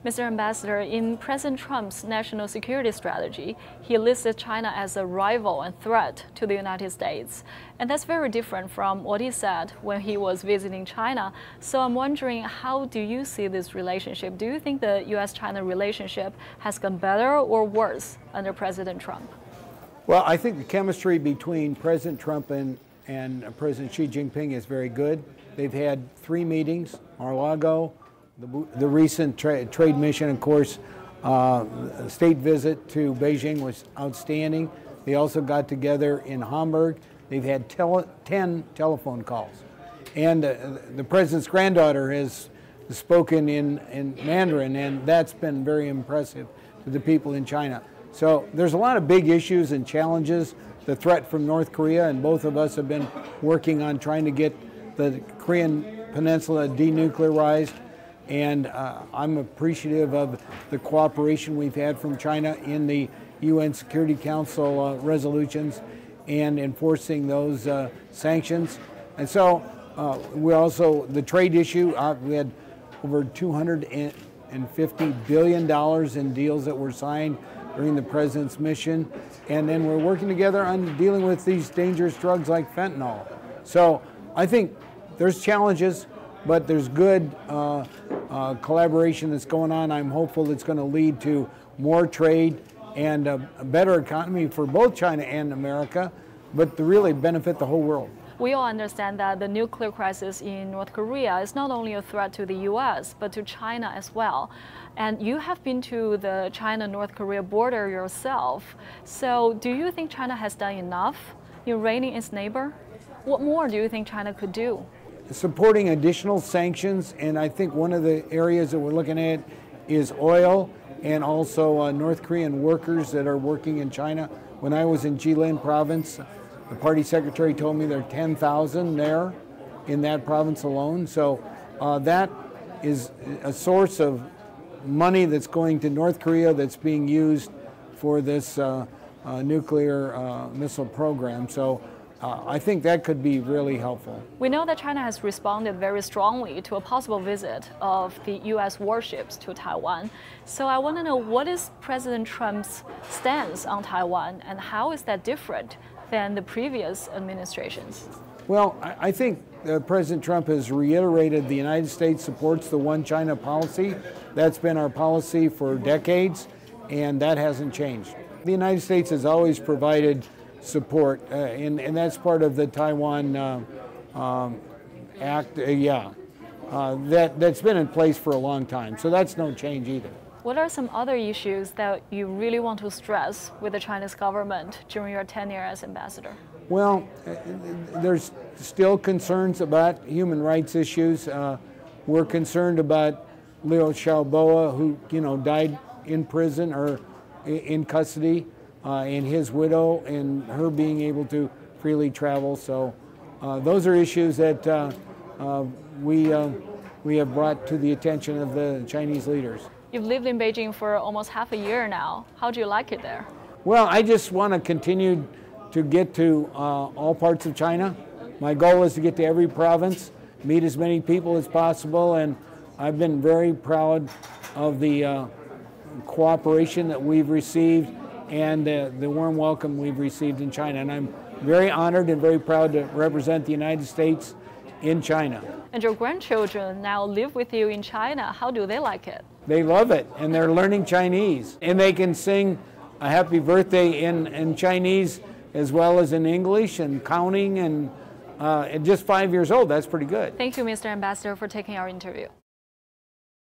Mr. Ambassador, in President Trump's national security strategy, he listed China as a rival and threat to the United States. And that's very different from what he said when he was visiting China. So I'm wondering, how do you see this relationship? Do you think the U.S.-China relationship has gone better or worse under President Trump? Well, I think the chemistry between President Trump and President Xi Jinping is very good. They've had 3 meetings, Mar-a-Lago, the recent trade mission, of course, state visit to Beijing was outstanding. They also got together in Hamburg. They've had 10 telephone calls. And the president's granddaughter has spoken in Mandarin, and that's been very impressive to the people in China. So there's a lot of big issues and challenges. The threat from North Korea, and both of us have been working on trying to get the Korean Peninsula denuclearized. And I'm appreciative of the cooperation we've had from China in the UN Security Council resolutions and enforcing those sanctions. And so we also, the trade issue, we had over $250 billion in deals that were signed during the president's mission. And then we're working together on dealing with these dangerous drugs like fentanyl. So I think there's challenges, but there's good collaboration that's going on. I'm hopeful it's going to lead to more trade and a better economy for both China and America, but to really benefit the whole world. We all understand that the nuclear crisis in North Korea is not only a threat to the U.S., but to China as well. And you have been to the China-North Korea border yourself. So do you think China has done enough in reining its neighbor? What more do you think China could do? Supporting additional sanctions, and I think one of the areas that we're looking at is oil and also North Korean workers that are working in China. When I was in Jilin province, the party secretary told me there are 10,000 there in that province alone. So that is a source of money that's going to North Korea that's being used for this nuclear missile program. So I think that could be really helpful. We know that China has responded very strongly to a possible visit of the U.S. warships to Taiwan. So I want to know, what is President Trump's stance on Taiwan, and how is that different than the previous administrations? Well, I think President Trump has reiterated the United States supports the One China policy. That's been our policy for decades, and that hasn't changed. The United States has always provided support, and that's part of the Taiwan Act, that's been in place for a long time, so that's no change either. What are some other issues that you really want to stress with the Chinese government during your tenure as ambassador? Well, there's still concerns about human rights issues. We're concerned about Liu Xiaobo, who died in prison or in custody, and his widow and her being able to freely travel. So those are issues that we have brought to the attention of the Chinese leaders. You've lived in Beijing for almost half a year now. How do you like it there? Well, I just want to continue to get to all parts of China. My goal is to get to every province, meet as many people as possible, and I've been very proud of the cooperation that we've received and the warm welcome we've received in China. And I'm very honored and very proud to represent the United States in China. And your grandchildren now live with you in China. How do they like it? They love it, and they're learning Chinese. And they can sing a happy birthday in Chinese as well as in English and counting, and at just 5 years old, that's pretty good. Thank you, Mr. Ambassador, for taking our interview.